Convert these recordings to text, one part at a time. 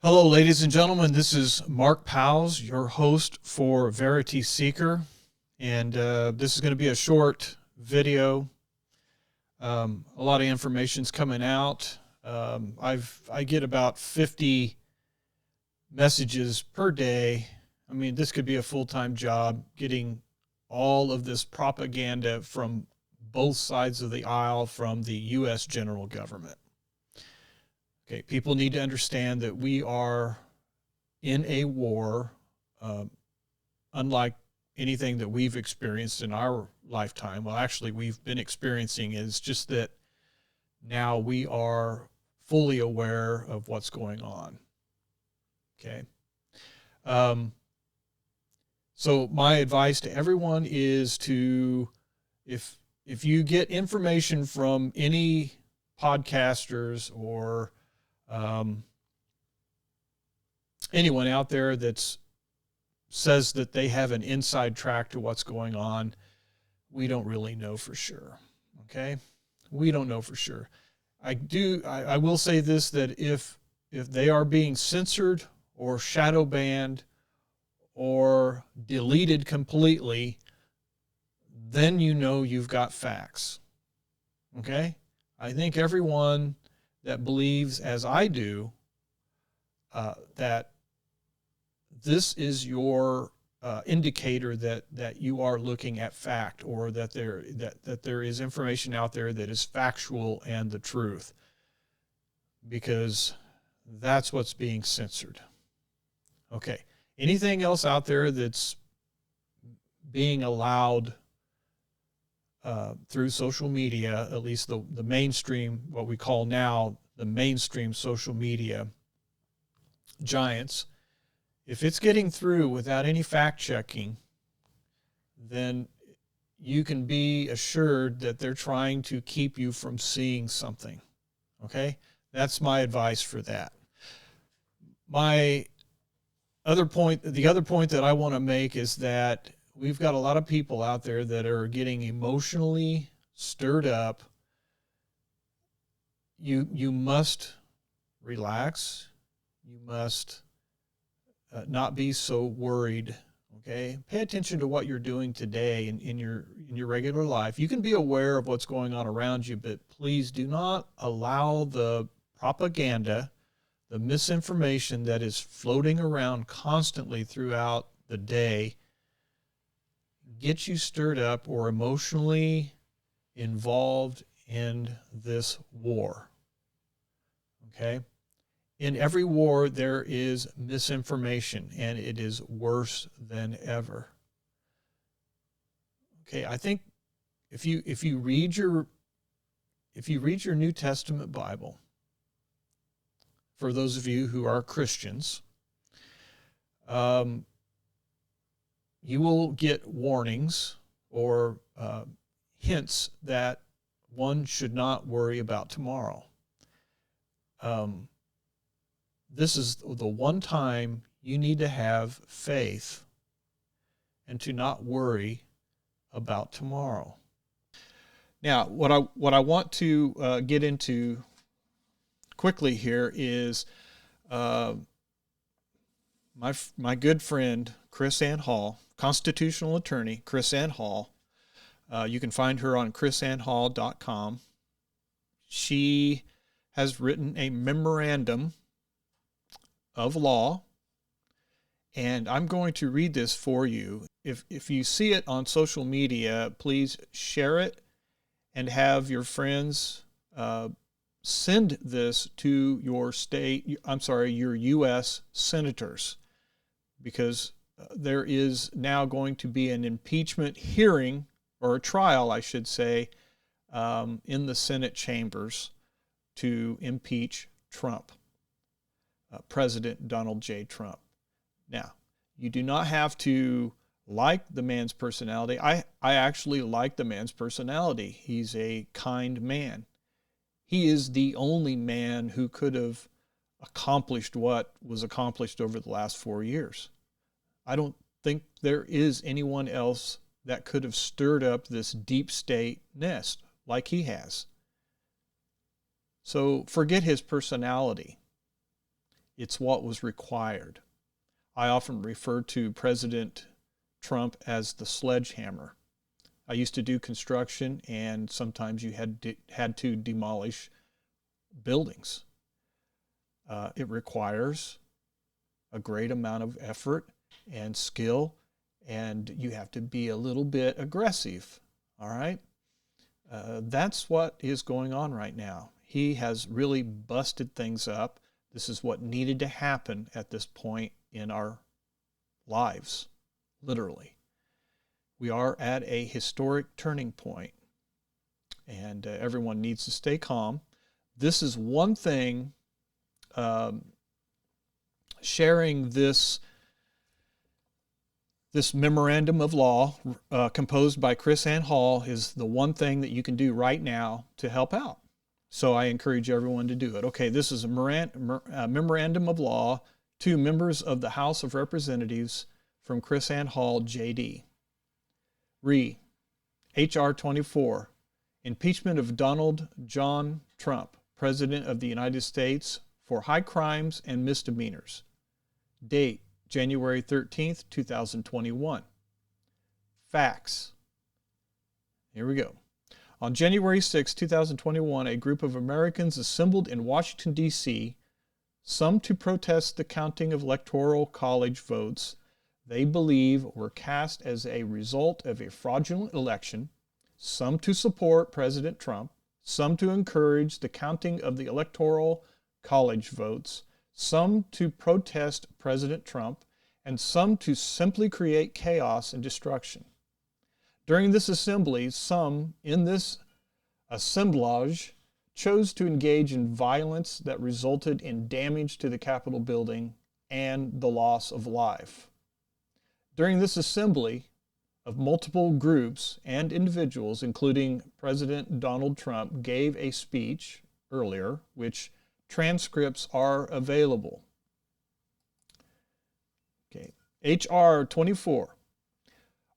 Hello, ladies and gentlemen. This is Mark Powls, your host for Verity Seeker. And this is going to be a short video. A lot of information's coming out. I get about 50 messages per day. I mean, this could be a full-time job, getting all of this propaganda from both sides of the aisle from the U.S. general government. Okay, people need to understand that we are in a war, unlike anything that we've experienced in our lifetime. Well, actually, we've been experiencing it. It's just that now we are fully aware of what's going on. Okay. So my advice to everyone is to, if you get information from any podcasters or anyone out there that says that they have an inside track to what's going on, we don't really know for sure. Okay, we don't know for sure. I will say this, that if they are being censored or shadow banned or deleted completely, then you know you've got facts. Okay, I think everyone that believes, as I do, that this is your indicator that you are looking at fact, or that there is information out there that is factual and the truth, because that's what's being censored. Okay, anything else out there that's being allowed through social media, at least the mainstream, what we call now the mainstream social media giants, if it's getting through without any fact checking, then you can be assured that they're trying to keep you from seeing something. Okay? That's my advice for that. The other point that I want to make is that we've got a lot of people out there that are getting emotionally stirred up. You must relax. You must not be so worried. Okay, pay attention to what you're doing today in your regular life. You can be aware of what's going on around you, but please do not allow the propaganda, the misinformation that is floating around constantly throughout the day, get you stirred up or emotionally involved in this war. Okay? In every war, there is misinformation, and it is worse than ever. Okay, I think if you read your New Testament Bible, for those of you who are Christians, you will get warnings or hints that one should not worry about tomorrow. This is the one time you need to have faith and to not worry about tomorrow. Now, what I want to get into quickly here is my good friend Krisanne Hall, constitutional attorney Krisanne Hall. You can find her on krisannehall.com. She has written a memorandum of law, and I'm going to read this for you. If you see it on social media, please share it and have your friends send this to your your U.S. senators, because there is now going to be an impeachment hearing, or a trial, I should say, in the Senate chambers to impeach Trump, President Donald J. Trump. Now, you do not have to like the man's personality. I actually like the man's personality. He's a kind man. He is the only man who could have accomplished what was accomplished over the last 4 years. I don't think there is anyone else that could have stirred up this deep state nest like he has. So forget his personality. It's what was required. I often refer to President Trump as the sledgehammer. I used to do construction, and sometimes you had to demolish buildings. It requires a great amount of effort and skill, and you have to be a little bit aggressive. All right? That's what is going on right now. He has really busted things up. This is what needed to happen at this point in our lives, literally. We are at a historic turning point, and everyone needs to stay calm. This is one thing, sharing this memorandum of law composed by Krisanne Hall is the one thing that you can do right now to help out. So I encourage everyone to do it. Okay, this is a memorandum of law to members of the House of Representatives from Krisanne Hall JD. H.R. 24, Impeachment of Donald John Trump, President of the United States, for high crimes and misdemeanors. Date, January 13th, 2021. Facts. Here we go. On January 6, 2021, a group of Americans assembled in Washington, D.C., some to protest the counting of electoral college votes they believe were cast as a result of a fraudulent election, some to support President Trump, some to encourage the counting of the electoral college votes, some to protest President Trump, and some to simply create chaos and destruction. During this assembly, some in this assemblage chose to engage in violence that resulted in damage to the Capitol building and the loss of life. During this assembly of multiple groups and individuals, including President Donald Trump, gave a speech earlier, which transcripts are available. Okay. H.R. 24.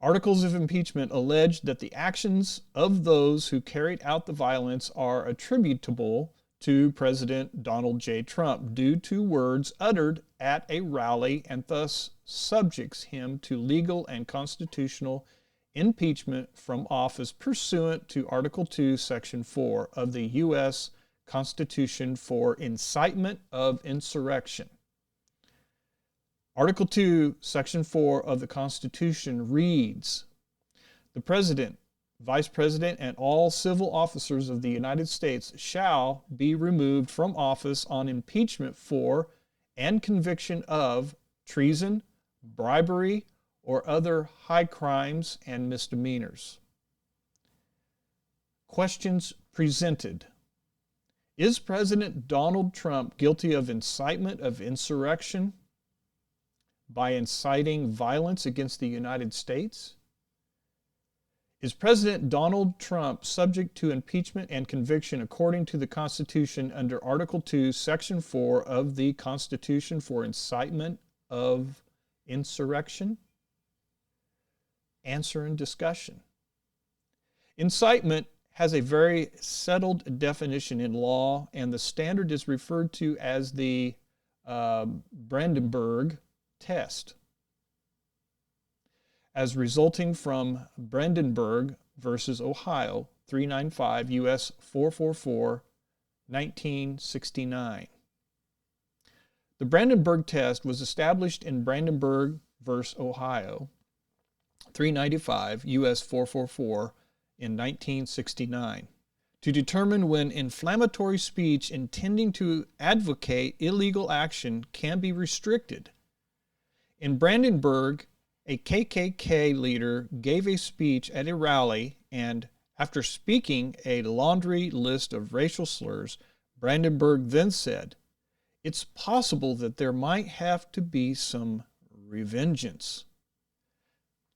Articles of impeachment allege that the actions of those who carried out the violence are attributable to President Donald J. Trump due to words uttered at a rally, and thus subjects him to legal and constitutional impeachment from office pursuant to Article 2, Section 4 of the U.S. Constitution for incitement of insurrection. Article 2, Section 4 of the Constitution reads, "The President, Vice President, and all civil officers of the United States shall be removed from office on impeachment for and conviction of treason, bribery, or other high crimes and misdemeanors." Questions presented. Is President Donald Trump guilty of incitement of insurrection by inciting violence against the United States? Is President Donald Trump subject to impeachment and conviction according to the Constitution under Article 2, Section 4 of the Constitution for incitement of insurrection? Answer and discussion. Incitement has a very settled definition in law, and the standard is referred to as the Brandenburg test, as resulting from Brandenburg versus Ohio, 395 U.S. 444, 1969. The Brandenburg test was established in Brandenburg versus Ohio, 395 U.S. 444 in 1969, to determine when inflammatory speech intending to advocate illegal action can be restricted. In Brandenburg, a KKK leader gave a speech at a rally, and after speaking a laundry list of racial slurs, Brandenburg then said, "It's possible that there might have to be some revengeance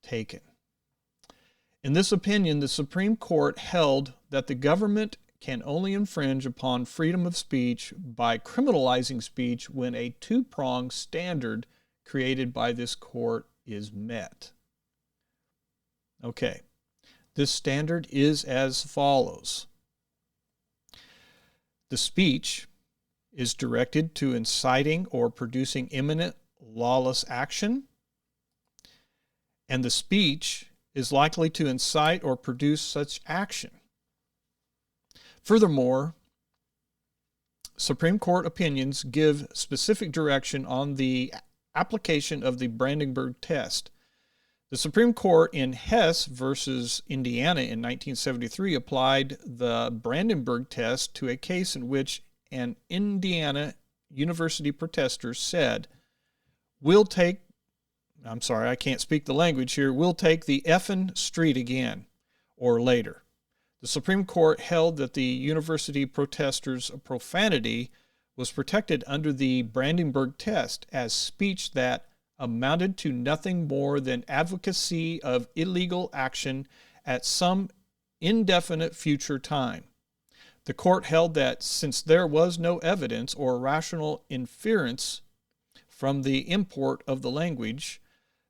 taken." In this opinion, the Supreme Court held that the government can only infringe upon freedom of speech by criminalizing speech when a two-pronged standard created by this court is met. Okay, this standard is as follows. The speech is directed to inciting or producing imminent lawless action, and the speech is likely to incite or produce such action. Furthermore, Supreme Court opinions give specific direction on the application of the Brandenburg test. The Supreme Court in Hess versus Indiana in 1973 applied the Brandenburg test to a case in which an Indiana university protester said, we'll take the effing street again, or later. The Supreme Court held that the university protester's profanity was protected under the Brandenburg test as speech that amounted to nothing more than advocacy of illegal action at some indefinite future time. The court held that since there was no evidence or rational inference from the import of the language,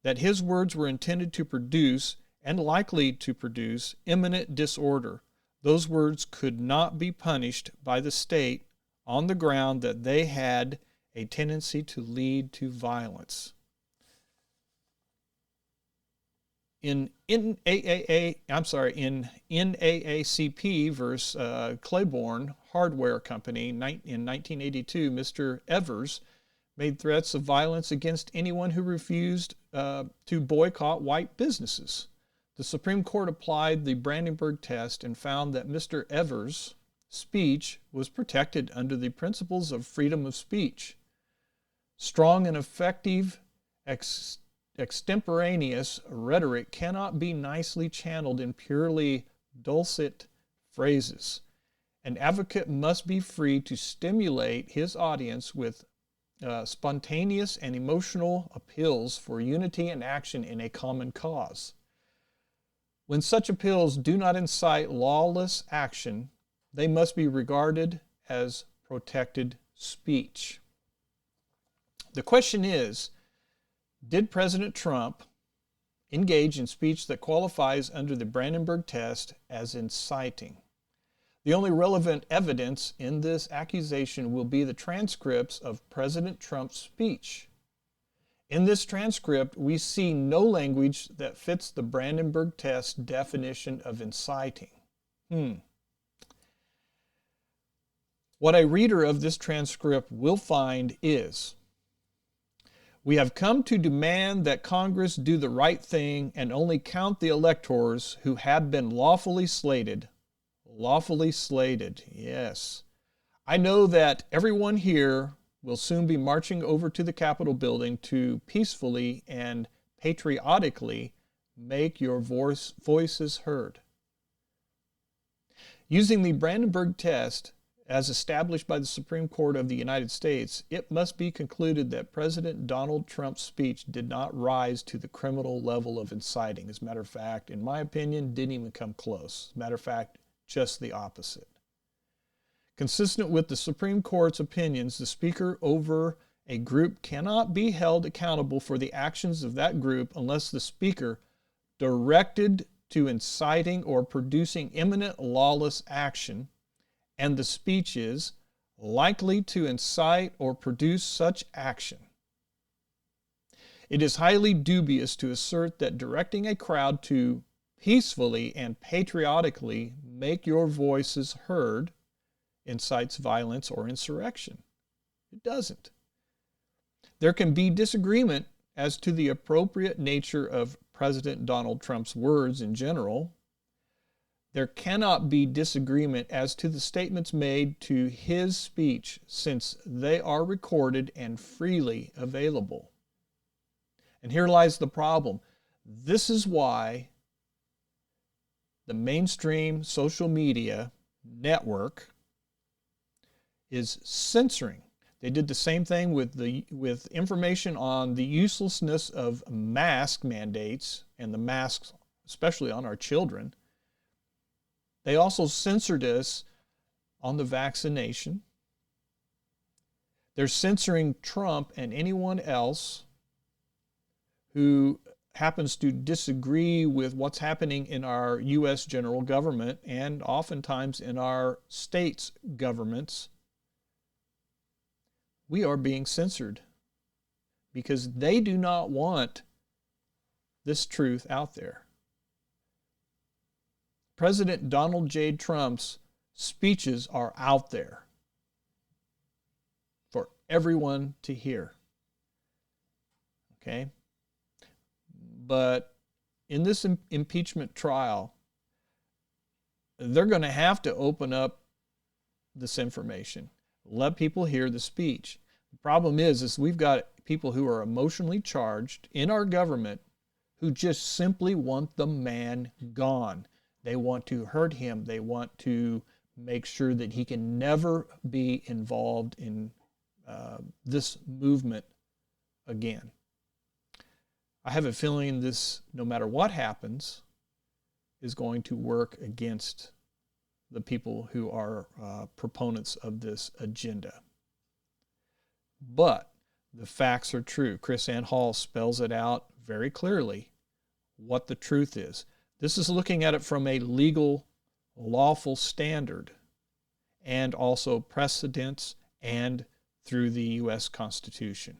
that his words were intended to produce and likely to produce imminent disorder, those words could not be punished by the state on the ground that they had a tendency to lead to violence. In NAACP versus Claiborne Hardware Company in 1982, Mr. Evers made threats of violence against anyone who refused to boycott white businesses. The Supreme Court applied the Brandenburg test and found that Mr. Evers' speech was protected under the principles of freedom of speech. Strong and effective extemporaneous rhetoric cannot be nicely channeled in purely dulcet phrases. An advocate must be free to stimulate his audience with spontaneous and emotional appeals for unity and action in a common cause. When such appeals do not incite lawless action, they must be regarded as protected speech. The question is, did President Trump engage in speech that qualifies under the Brandenburg test as inciting? The only relevant evidence in this accusation will be the transcripts of President Trump's speech. In this transcript, we see no language that fits the Brandenburg test definition of inciting. What a reader of this transcript will find is, we have come to demand that Congress do the right thing and only count the electors who have been lawfully slated. Lawfully slated, yes. I know that everyone here will soon be marching over to the Capitol building to peacefully and patriotically make your voices heard. Using the Brandenburg test, as established by the Supreme Court of the United States, it must be concluded that President Donald Trump's speech did not rise to the criminal level of inciting. As a matter of fact, in my opinion, didn't even come close. As a matter of fact, just the opposite. Consistent with the Supreme Court's opinions, the speaker over a group cannot be held accountable for the actions of that group unless the speaker directed to inciting or producing imminent lawless action, and the speech is likely to incite or produce such action. It is highly dubious to assert that directing a crowd to peacefully and patriotically make your voices heard incites violence or insurrection. It doesn't. There can be disagreement as to the appropriate nature of President Donald Trump's words in general. There cannot be disagreement as to the statements made to his speech, since they are recorded and freely available. And here lies the problem. This is why the mainstream social media network is censoring. They did the same thing with information on the uselessness of mask mandates and the masks, especially on our children. They also censored us on the vaccination. They're censoring Trump and anyone else who happens to disagree with what's happening in our U.S. general government and oftentimes in our states' governments. we are being censored because they do not want this truth out there. President Donald J. Trump's speeches are out there for everyone to hear. Okay? But in this impeachment trial, they're going to have to open up this information, let people hear the speech. The problem is we've got people who are emotionally charged in our government who just simply want the man gone. They want to hurt him. They want to make sure that he can never be involved in this movement again. I have a feeling this, no matter what happens, is going to work against the people who are proponents of this agenda. But the facts are true. Krisanne Hall spells it out very clearly what the truth is. This is looking at it from a legal, lawful standard and also precedents and through the U.S. Constitution.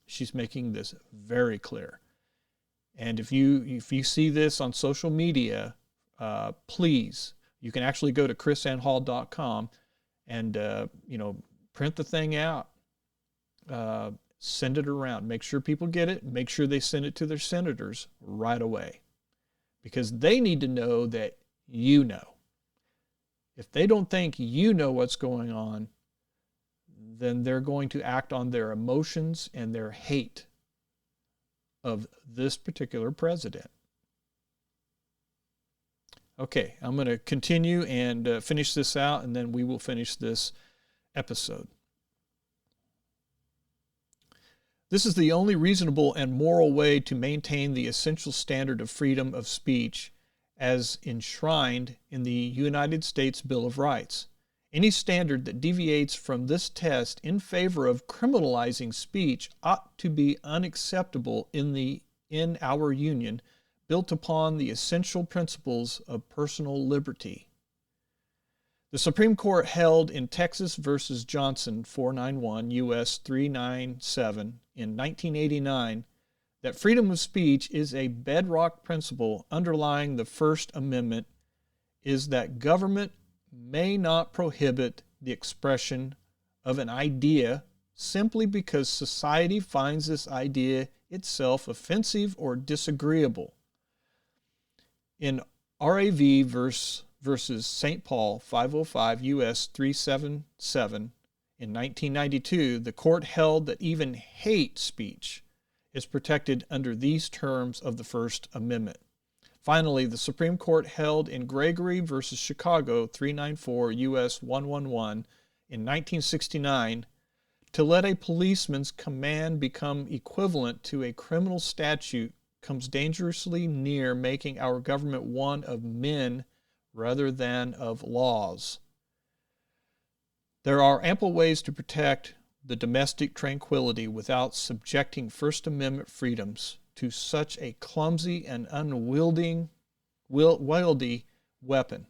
She's making this very clear. And if you see this on social media, please, you can actually go to krisannehall.com and print the thing out, send it around, make sure people get it, make sure they send it to their senators right away, because they need to know that you know. If they don't think you know what's going on, then they're going to act on their emotions and their hate of this particular president. Okay, I'm going to continue and finish this out, and then we will finish this episode. This is the only reasonable and moral way to maintain the essential standard of freedom of speech as enshrined in the United States Bill of Rights. Any standard that deviates from this test in favor of criminalizing speech ought to be unacceptable in our union, built upon the essential principles of personal liberty. The Supreme Court held in Texas versus Johnson 491 U.S. 397 in 1989 that freedom of speech is a bedrock principle underlying the First Amendment, is that government may not prohibit the expression of an idea simply because society finds this idea itself offensive or disagreeable. In RAV versus St. Paul 505 U.S. 377 in 1992, the court held that even hate speech is protected under these terms of the First Amendment. Finally, the Supreme Court held in Gregory versus Chicago 394 U.S. 111 in 1969 to let a policeman's command become equivalent to a criminal statute comes dangerously near making our government one of men rather than of laws. There are ample ways to protect the domestic tranquility without subjecting First Amendment freedoms to such a clumsy and unwieldy weapon.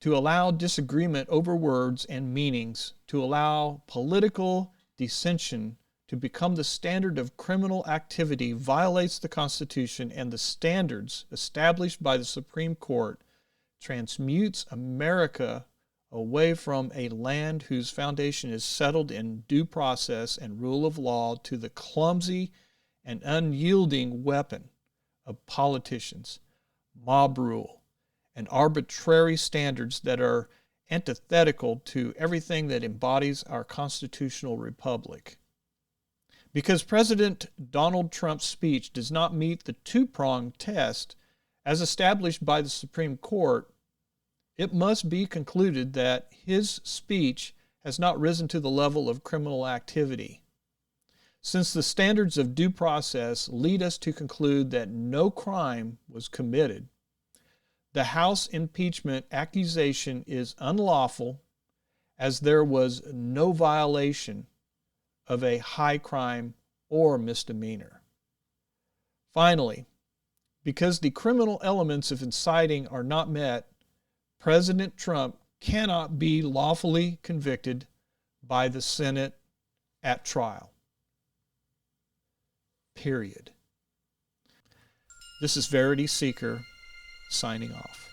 To allow disagreement over words and meanings, to allow political dissension to become the standard of criminal activity violates the Constitution and the standards established by the Supreme Court, transmutes America away from a land whose foundation is settled in due process and rule of law to the clumsy and unyielding weapon of politicians, mob rule, and arbitrary standards that are antithetical to everything that embodies our constitutional republic. Because President Donald Trump's speech does not meet the two-pronged test as established by the Supreme Court, it must be concluded that his speech has not risen to the level of criminal activity. Since the standards of due process lead us to conclude that no crime was committed, the House impeachment accusation is unlawful as there was no violation of a high crime or misdemeanor. Finally, because the criminal elements of inciting are not met, President Trump cannot be lawfully convicted by the Senate at trial. Period. This is Verity Seeker signing off.